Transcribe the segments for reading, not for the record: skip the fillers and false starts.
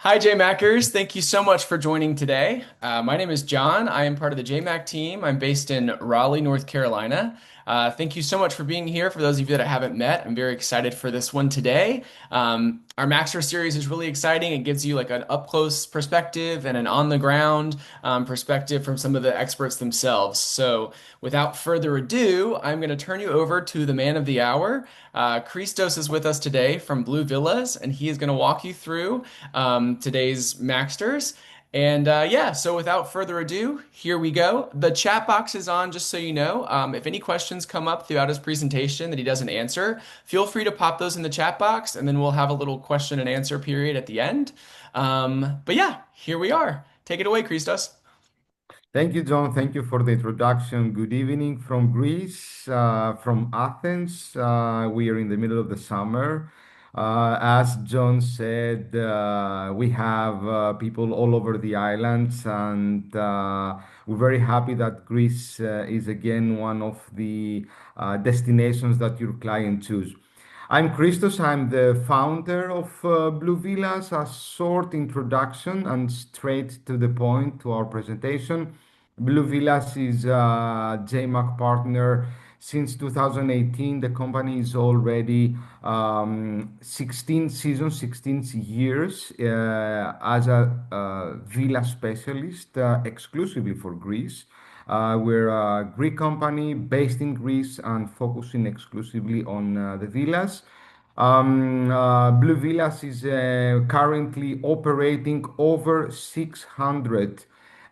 Hi, JMackers. Thank you so much for joining today. My name is John. I am part of the JMac team. I'm based in Raleigh, North Carolina. Thank you so much for being here. For those of you that I haven't met, I'm very excited for this one today. Our Maxter series is really exciting. It gives you like an up close perspective and an on the ground perspective from some of the experts themselves. So, without further ado, I'm going to turn you over to the man of the hour. Christos is with us today from BlueVillas, and he is going to walk you through today's Maxters. And yeah, so without further ado, here we go. The chat box is on, just so you know. If any questions come up throughout his presentation that he doesn't answer, feel free to pop those in the chat box, and then we'll have a little question and answer period at the end. But yeah, here we are. Take it away, Christos. Thank you, John. Thank you for the introduction. Good evening from Greece, from Athens. We are in the middle of the summer. As John said, we have people all over the islands, and we're very happy that Greece is again one of the destinations that your client choose. I'm Christos. I'm the founder of Blue Villas. A short introduction and straight to the point to our presentation. Blue Villas is a JMAC partner since 2018. The company is already 16 seasons, 16 years as a villa specialist exclusively for Greece. We're a Greek company based in Greece and focusing exclusively on the villas. Blue Villas is currently operating over 600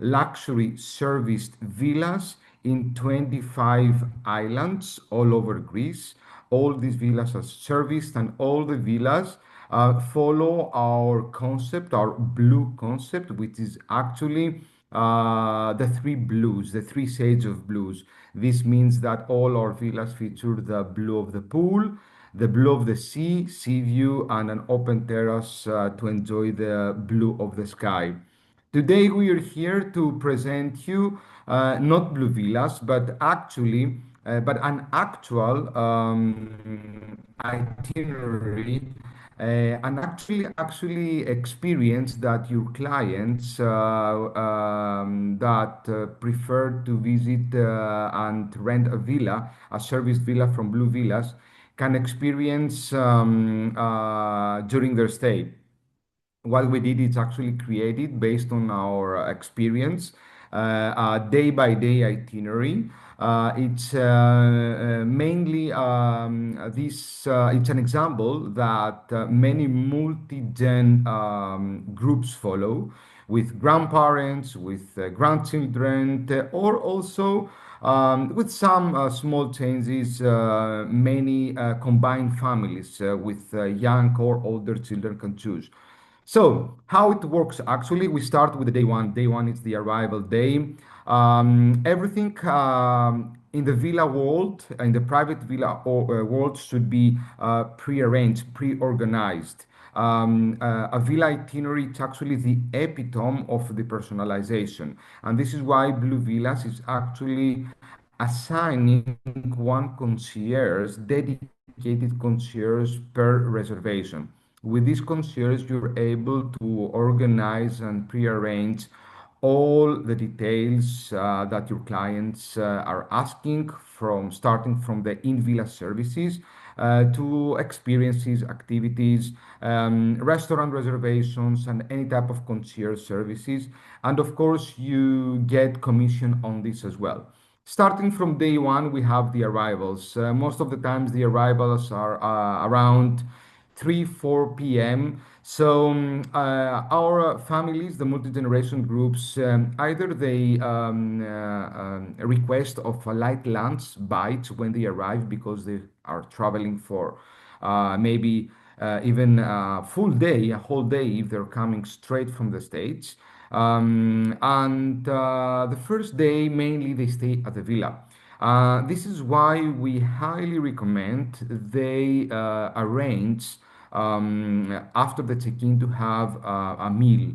luxury serviced villas in 25 islands all over Greece. All these villas are serviced, and all the villas follow our concept, our blue concept, which is actually the three blues, the three shades of blues. This means that all our villas feature the blue of the pool, the blue of the sea, sea view, and an open terrace to enjoy the blue of the sky. Today we are here to present you not Blue Villas, but but an actual itinerary, actually experience that your clients that prefer to visit and rent a villa, a service villa from Blue Villas, can experience during their stay. What we did is actually created based on our experience, a day by day itinerary. It's mainly this. It's an example that many multi-gen groups follow, with grandparents, with grandchildren, or also with some small changes. Many combined families with young or older children can choose. So, how it works actually, we start with the day one. Day one is the arrival day. Everything in the villa world, in the private villa world, should be pre-arranged, pre-organized. A villa itinerary is actually the epitome of the personalization. And this is why Blue Villas is actually assigning one concierge, dedicated concierge per reservation. With this concierge, you're able to organize and pre-arrange all the details that your clients are asking, from starting from the in-villa services to experiences, activities, restaurant reservations, and any type of concierge services. And of course, you get commission on this as well. Starting from day one, we have the arrivals. Most of the times, the arrivals are around 3, 4 p.m. So our families, the multi-generation groups, either they request of a light lunch bites when they arrive because they are traveling for maybe even a full day, a whole day if they're coming straight from the States. And the first day, mainly they stay at the villa. This is why we highly recommend they arrange after the check-in to have a meal,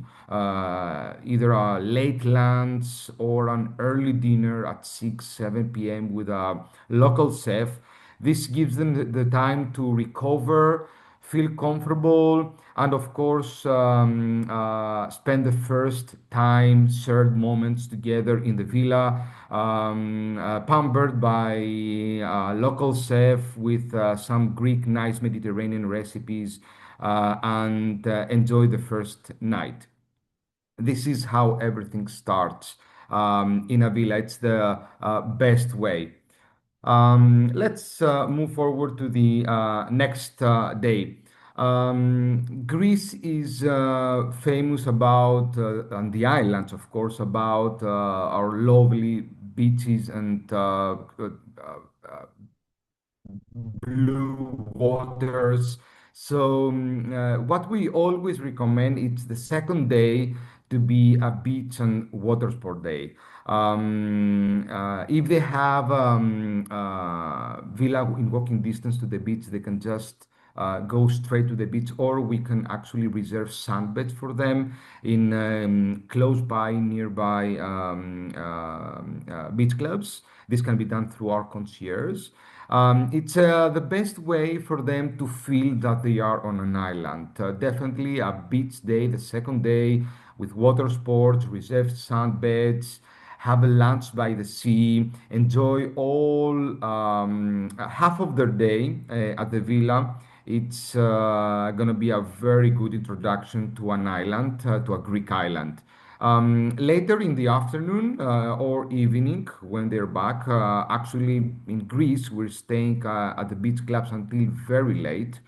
either a late lunch or an early dinner at 6, 7 p.m. with a local chef. This gives them the time to recover feel comfortable, and of course, spend the first time shared moments together in the villa, pampered by a local chef with some Greek nice Mediterranean recipes, and enjoy the first night. This is how everything starts in a villa. It's the best way. Let's move forward to the next day. Greece is famous about, on the islands, of course, about our lovely beaches and blue waters. So, what we always recommend is the second day to be a beach and water sport day. If they have villa in walking distance to the beach, they can just go straight to the beach, or we can actually reserve sandbeds for them in close by, nearby beach clubs. This can be done through our concierge. It's the best way for them to feel that they are on an island. Definitely a beach day, the second day, with water sports, reserved sandbeds, have a lunch by the sea, enjoy all half of their day at the villa. It's going to be a very good introduction to an island, to a Greek island. Later in the afternoon or evening, when they're back, actually in Greece, we're staying at the beach clubs until very late.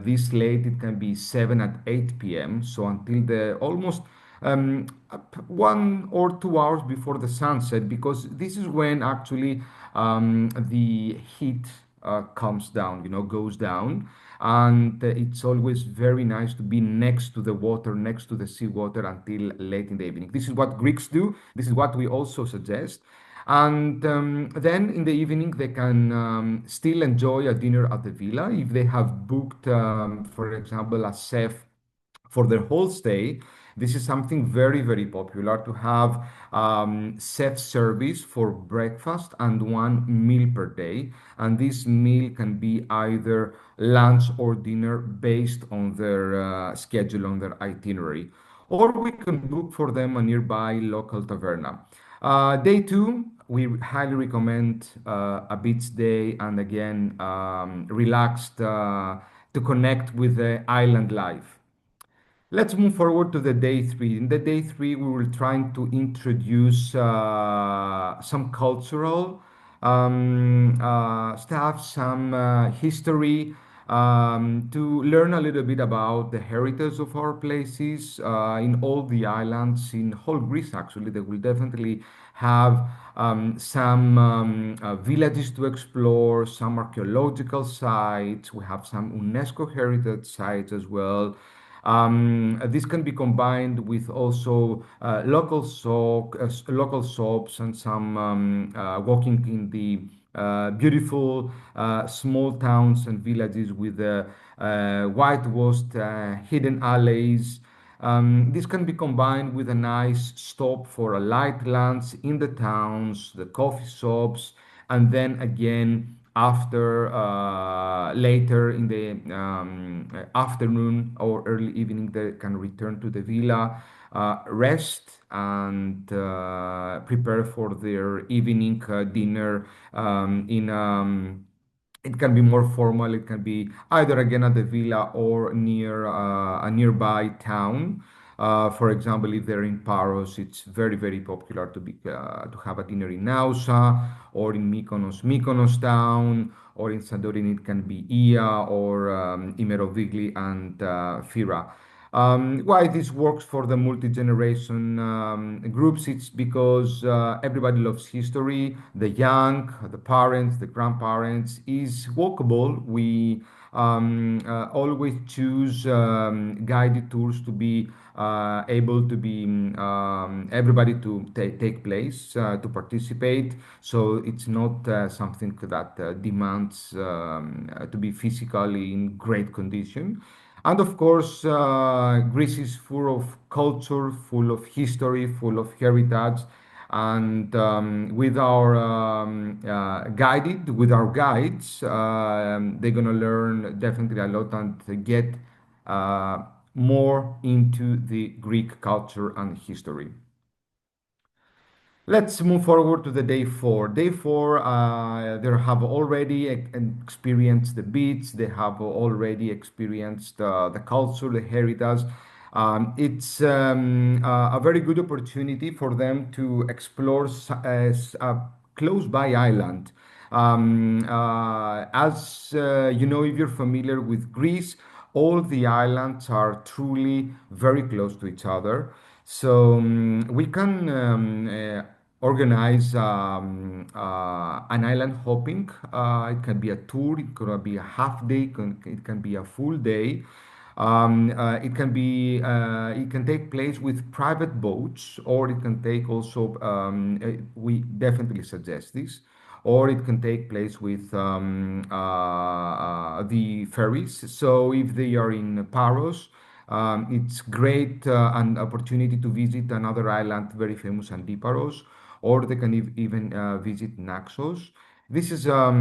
This late, it can be 7 at 8 p.m. So until the almost 1 or 2 hours before the sunset, because this is when actually the heat comes down, goes down. And it's always very nice to be next to the water, next to the seawater until late in the evening. This is what Greeks do. This is what we also suggest. And then in the evening, they can still enjoy a dinner at the villa. If they have booked, for example, a chef for their whole stay, this is something very, very popular to have self-service for breakfast and one meal per day. And this meal can be either lunch or dinner based on their schedule, on their itinerary. Or we can book for them a nearby local taverna. Day two, we highly recommend a beach day and again, relaxed to connect with the island life. Let's move forward to the day three. In the day three, we will trying to introduce some cultural stuff, some history, to learn a little bit about the heritage of our places in all the islands, in whole Greece actually. They will definitely have some villages to explore, some archaeological sites. We have some UNESCO heritage sites as well. This can be combined with also local soaps and some walking in the beautiful small towns and villages with the whitewashed hidden alleys. This can be combined with a nice stop for a light lunch in the towns, the coffee shops, and then again after later in the afternoon or early evening, they can return to the villa, rest, and prepare for their evening dinner in it can be more formal. It can be either again at the villa or near a nearby town. For example, if they're in Paros, it's very, very popular to have a dinner in Nausa or in Mykonos town, or in Santorini, it can be Ia or Imerovigli and Fira. Why this works for the multi-generation groups? It's because everybody loves history. The young, the parents, the grandparents is walkable. We always choose guided tours to be able to be everybody to take place to participate. So it's not something that demands to be physically in great condition. And of course, Greece is full of culture, full of history, full of heritage. And with our guides, they're gonna learn definitely a lot and get uh, more into the Greek culture and history. Let's move forward to the day four. Day four, they have already experienced the beach. They have already experienced the culture, the heritage. It's a very good opportunity for them to explore a close by island. As you know, if you're familiar with Greece, all the islands are truly very close to each other. So we can organize an island hopping. It can be a tour, it could be a half day, it can be a full day. It can take place with private boats, or it can take also, we definitely suggest this, or it can take place with the ferries. So if they are in Paros, it's great an opportunity to visit another island very famous, Antiparos, or they can even visit Naxos. This is a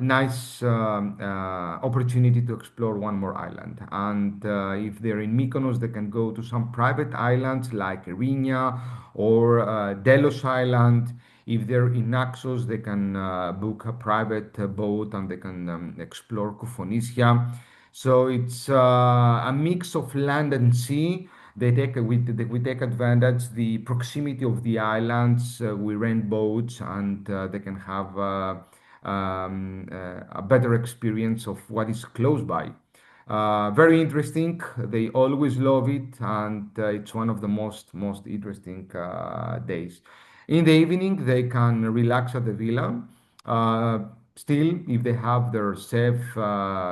nice opportunity to explore one more island. And if they're in Mykonos, they can go to some private islands like Erinia or Delos Island. If they're in Naxos, they can book a private boat and they can explore Kufonisia. So it's a mix of land and sea. We take advantage the proximity of the islands. We rent boats and they can have a better experience of what is close by. Very interesting. They always love it, and it's one of the most interesting days. In the evening, they can relax at the villa. Uh, Still, if they have their chef,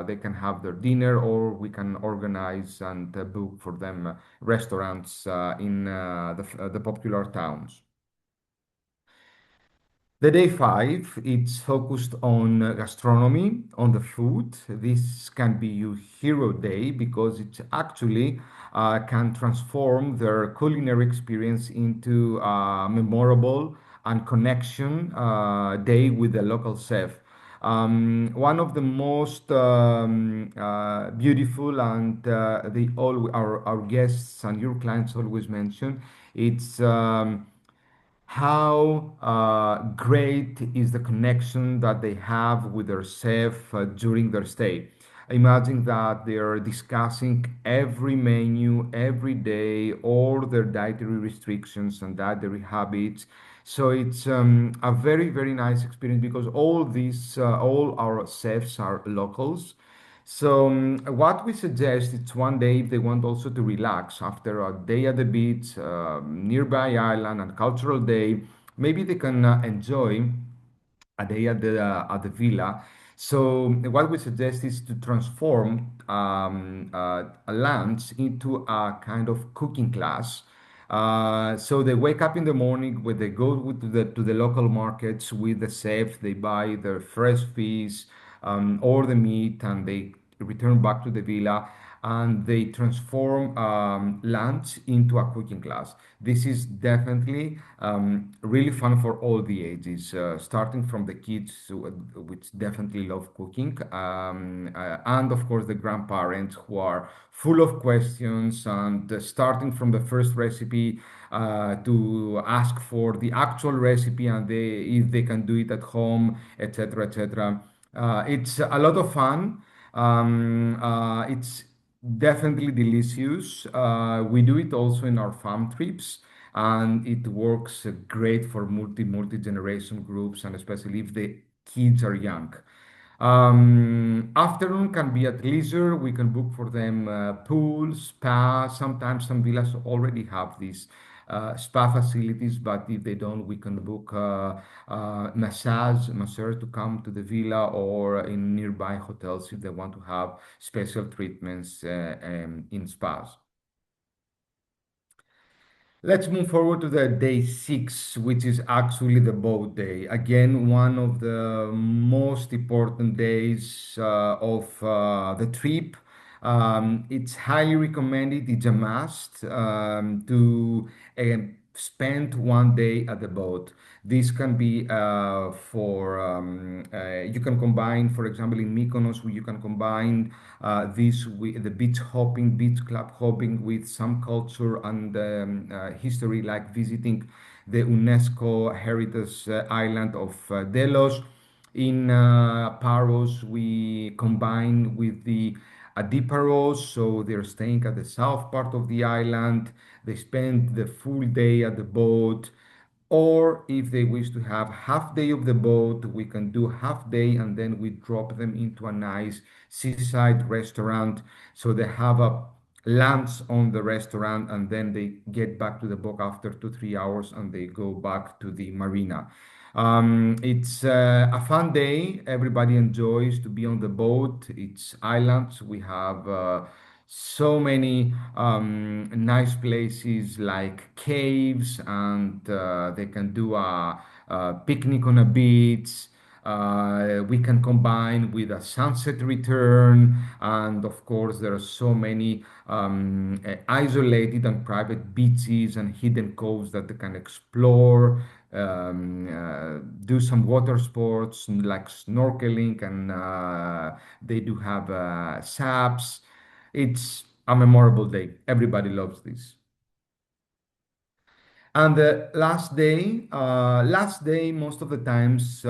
they can have their dinner, or we can organize and book for them restaurants in the popular towns. The day five, it's focused on gastronomy, on the food. This can be your hero day because it actually can transform their culinary experience into a memorable and connection day with the local chef. One of the most beautiful and our guests and your clients always mention, it's how great is the connection that they have with their chef during their stay. Imagine that they are discussing every menu every day, all their dietary restrictions and dietary habits. So it's a very nice experience because all our chefs are locals. So what we suggest is one day if they want also to relax after a day at the beach, nearby island and cultural day, maybe they can enjoy a day at the villa. So what we suggest is to transform a lunch into a kind of cooking class. So they wake up in the morning when they go to the local markets with the chef. They buy their fresh fish or the meat, and they return back to the villa and they transform lunch into a cooking class. This is definitely really fun for all the ages, starting from the kids, which definitely love cooking, and of course the grandparents who are full of questions and starting from the first recipe to ask for the actual recipe and if they can do it at home, etc., etc. It's a lot of fun. It's definitely delicious. We do it also in our farm trips, and it works great for multi generation groups, and especially if the kids are young. Afternoon can be at leisure. We can book for them pool, spa. Sometimes some villas already have these spa facilities, but if they don't, we can book masseur to come to the villa or in nearby hotels if they want to have special treatments in spas. Let's move forward to the day six, which is actually the boat day. Again, one of the most important days of the trip. It's highly recommended, it's a must to spend one day at the boat. This can be you can combine, for example, in Mykonos, you can combine this with the beach hopping, beach club hopping with some culture and history, like visiting the UNESCO Heritage Island of Delos. In Paros, we combine with the Adiparos, so they're staying at the south part of the island. They spend the full day at the boat. Or if they wish to have half day of the boat, we can do half day and then we drop them into a nice seaside restaurant. So they have a lunch on the restaurant and then they get back to the boat after 2, 3 hours and they go back to the marina. It's a fun day. Everybody enjoys to be on the boat. It's islands. We have so many nice places like caves, and they can do a picnic on a beach. We can combine with a sunset return, and of course, there are so many isolated and private beaches and hidden coves that they can explore, do some water sports like snorkeling, and they do have SAPs. It's a memorable day. Everybody loves this. And the last day, most of the times,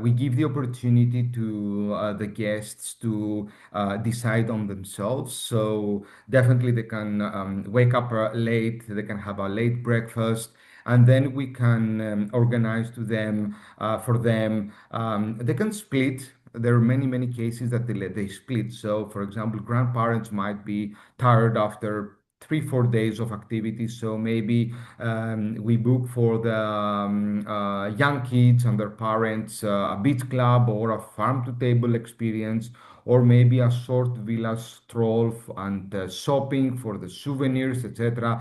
we give the opportunity to the guests to decide on themselves. So definitely they can wake up late, they can have a late breakfast, and then we can organize to them for them. They can split. There are many, many cases that they split. So, for example, grandparents might be tired after 3, 4 days of activities. So maybe we book for the young kids and their parents a beach club or a farm to table experience, or maybe a short villa stroll and shopping for the souvenirs, etc.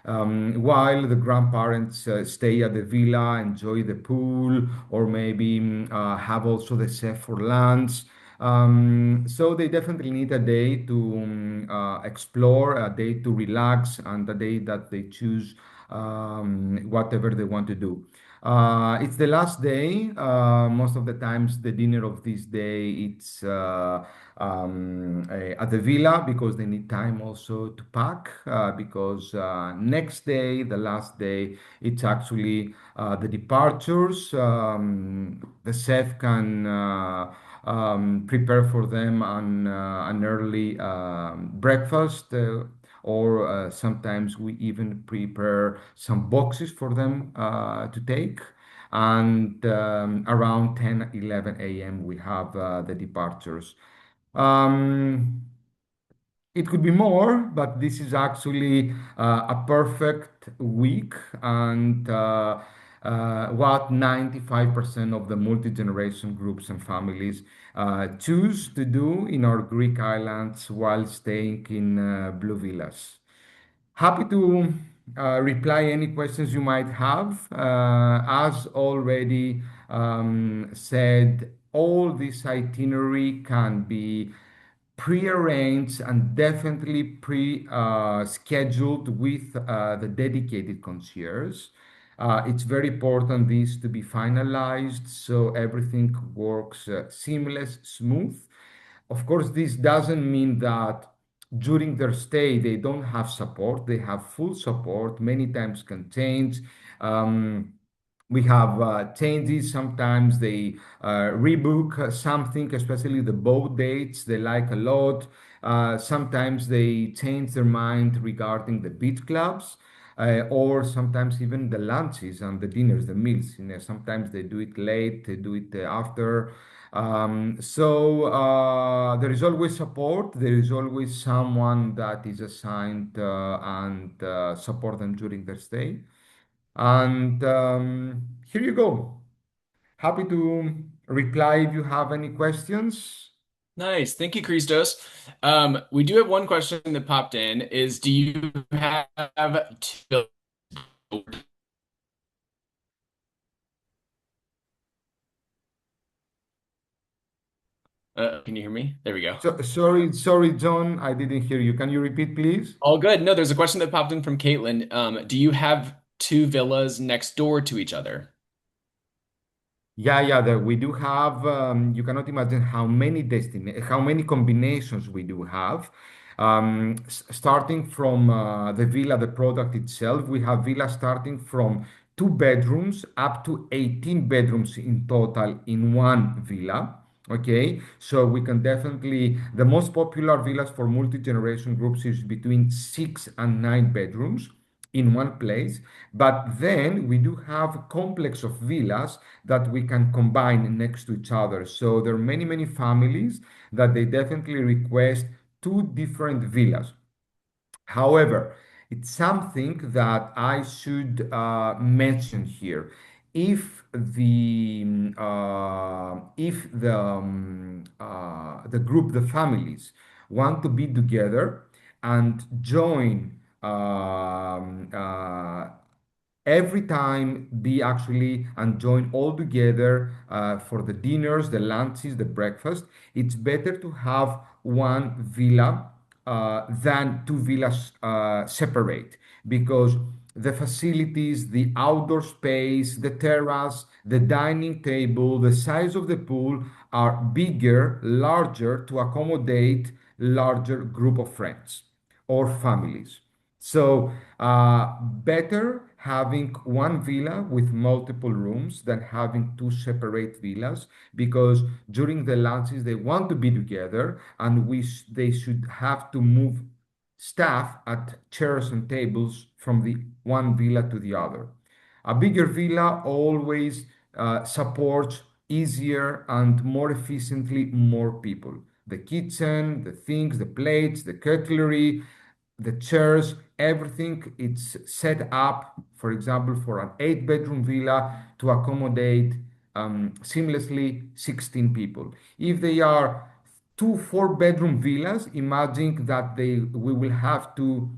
While the grandparents stay at the villa, enjoy the pool, or maybe have also the chef for lunch. So they definitely need a day to explore, a day to relax, and a day that they choose whatever they want to do. It's the last day. Most of the times, the dinner of this day it's at the villa because they need time also to pack. Because next day, the last day, it's actually the departures. The chef can prepare for them an early breakfast. Or sometimes we even prepare some boxes for them to take. And around 10, 11 a.m., we have the departures. Um, it could be more, but this is actually a perfect week, and what 95% of the multi-generation groups and families choose to do in our Greek islands while staying in Blue Villas. Happy to reply any questions you might have. As already said, all this itinerary can be pre-arranged and definitely pre-scheduled with the dedicated concierge. It's very important this to be finalized so everything works seamless, smooth. Of course, this doesn't mean that during their stay they don't have support. They have full support. Many times can change. Um, we have changes. Sometimes they rebook something, especially the boat dates they like a lot. Sometimes they change their mind regarding the beach clubs. Or sometimes even the lunches and the dinners, the meals. Sometimes they do it late, they do it after. There is always support. There is always someone that is assigned and support them during their stay. And here you go. Happy to reply if you have any questions. Nice. Thank you, Christos. We do have one question that popped in is do you have two? Can you hear me? There we go. So, sorry, John, I didn't hear you. Can you repeat, please? All good. No, there's a question that popped in from Caitlin. Do you have two villas next door to each other? Yeah, we do have. You cannot imagine how many combinations we do have. Starting from the villa, the product itself, we have villas starting from 2 bedrooms up to 18 bedrooms in total in one villa. Okay, so we can definitely, the most popular villas for multi-generation groups is between 6 and 9 bedrooms in one place. But then we do have a complex of villas that we can combine next to each other. So there are many, many families that they definitely request two different villas. However, it's something that I should mention here. If the group, the families, want to be together and join every time be actually and join all together for the dinners, the lunches, the breakfast. It's better to have one villa than two villas separate, because the facilities, the outdoor space, the terrace, the dining table, the size of the pool are bigger, larger to accommodate larger group of friends or families. So, better having one villa with multiple rooms than having two separate villas, because during the lunches they want to be together, and they should have to move staff at chairs and tables from the one villa to the other. A bigger villa always supports easier and more efficiently more people. The kitchen, the things, the plates, the cutlery, the chairs, everything, it's set up, for example, for an 8 bedroom villa to accommodate seamlessly 16 people. If they are two 4 bedroom villas, imagine that we will have to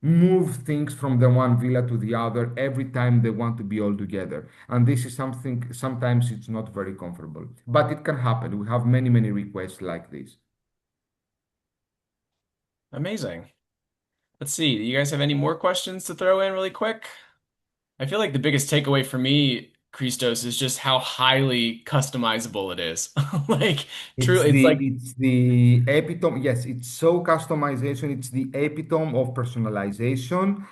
move things from the one villa to the other every time they want to be all together. And this is something, sometimes it's not very comfortable, but it can happen. We have many, many requests like this. Amazing. Let's see. Do you guys have any more questions to throw in really quick? I feel like the biggest takeaway for me, Christos, is just how highly customizable it is. Like, true, it's like, It's the epitome. Yes, it's so customization. It's the epitome of personalization.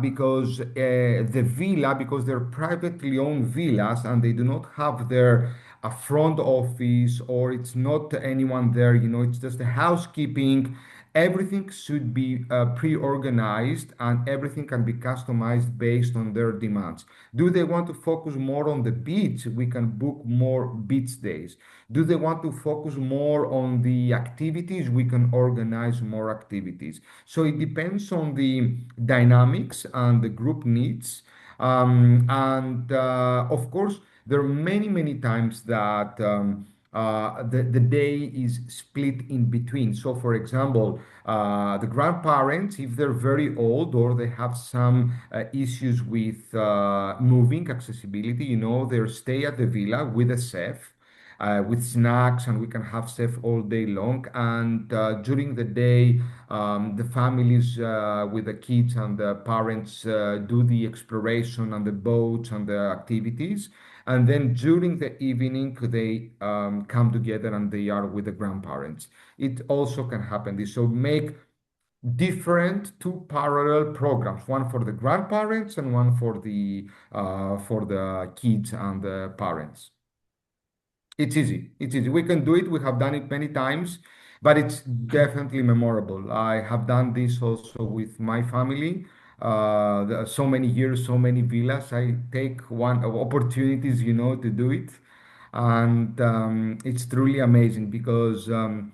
Because the villa, because they're privately owned villas and they do not have their a front office, or it's not anyone there. It's just the housekeeping. Everything should be pre-organized, and everything can be customized based on their demands. Do they want to focus more on the beach? We can book more beach days. Do they want to focus more on the activities? We can organize more activities. So it depends on the dynamics and the group needs. And of course, there are many, many times that the day is split in between. So, for example, the grandparents, if they're very old or they have some issues with moving accessibility, they stay at the villa with a chef, with snacks, and we can have chef all day long. And during the day, the families with the kids and the parents do the exploration and the boats and the activities. And then during the evening, they come together and they are with the grandparents. It also can happen. This so make different two parallel programs, one for the grandparents and one for the kids and the parents. It's easy. It's easy. We can do it. We have done it many times, but it's definitely memorable. I have done this also with my family. So many years, so many villas. I take one of opportunities, to do it, and it's truly amazing because the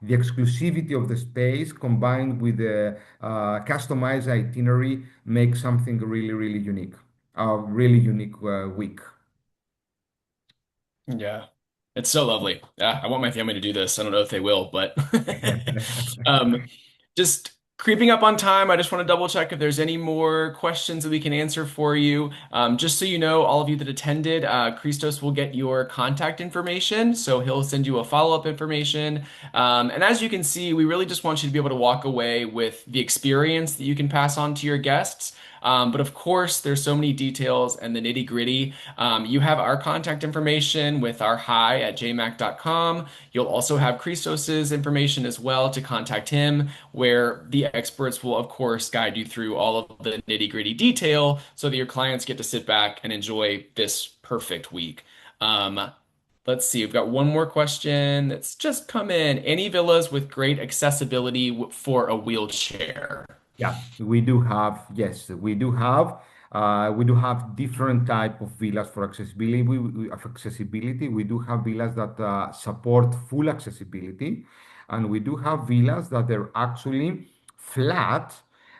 exclusivity of the space combined with the customized itinerary makes something really, really unique. A really unique week. yeah, it's so lovely. Yeah, I want my family to do this. I don't know if they will, but um, just Creeping up on time, I just want to double check if there's any more questions that we can answer for you. Just so you know, all of you that attended, Christos will get your contact information, so he'll send you a follow-up information. And as you can see, we really just want you to be able to walk away with the experience that you can pass on to your guests. But of course, there's so many details and the nitty-gritty. You have our contact information with our hi at jmac.com. You'll also have Christos's information as well to contact him, where the experts will, of course, guide you through all of the nitty-gritty detail so that your clients get to sit back and enjoy this perfect week. Um, let's see, we've got one more question that's just come in. Any villas with great accessibility for a wheelchair? Yeah, we do have, yes, we do have different type of villas for accessibility. We do have villas that support full accessibility, and we do have villas that are actually flat.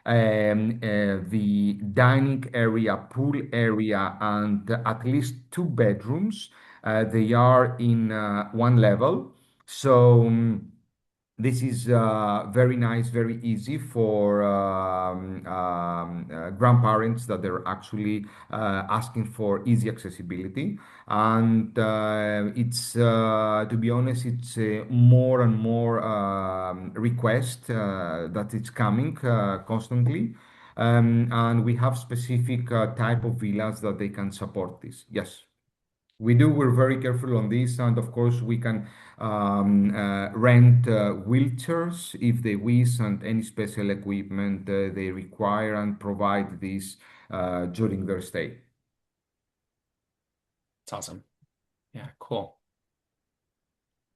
The dining area, pool area, and at least two bedrooms, they are in one level. So. This is very nice, very easy for grandparents that they're actually asking for easy accessibility. And to be honest, it's more and more request that it's coming constantly. And we have specific type of villas that they can support this. Yes. We do. We're very careful on this, and of course, we can rent wheelchairs if they wish, and any special equipment they require, and provide this during their stay. It's awesome. Yeah, cool.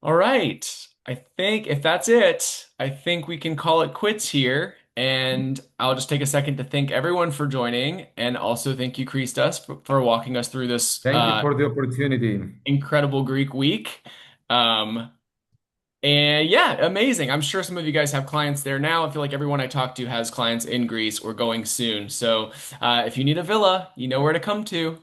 All right. I think if that's it, I think we can call it quits here. And I'll just take a second to thank everyone for joining and also thank you, Christos, for walking us through this Thank you for the opportunity. incredible Greek week. Um, and yeah, amazing. I'm sure some of you guys have clients there now. I feel like everyone I talk to has clients in Greece or going soon. So if you need a villa, you know where to come to.